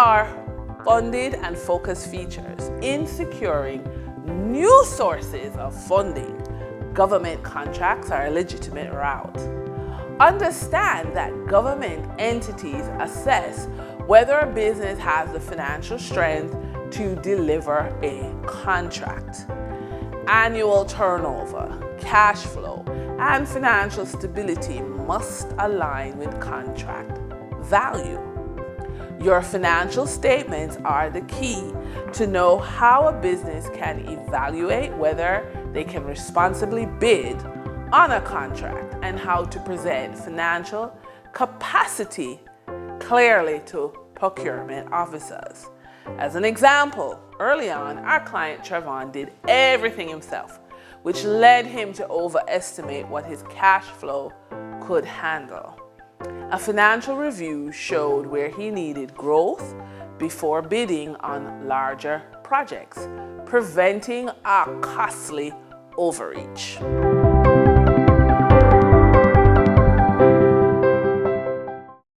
are funded and focused features in securing new sources of funding. Government contracts are a legitimate route. Understand that government entities assess whether a business has the financial strength to deliver a contract. Annual turnover, cash flow, and financial stability must align with contract value. Your financial statements are the key to know how a business can evaluate whether they can responsibly bid on a contract and how to present financial capacity clearly to procurement officers. As an example, early on, our client Trevon did everything himself, which led him to overestimate what his cash flow could handle. A financial review showed where he needed growth before bidding on larger projects, preventing a costly overreach.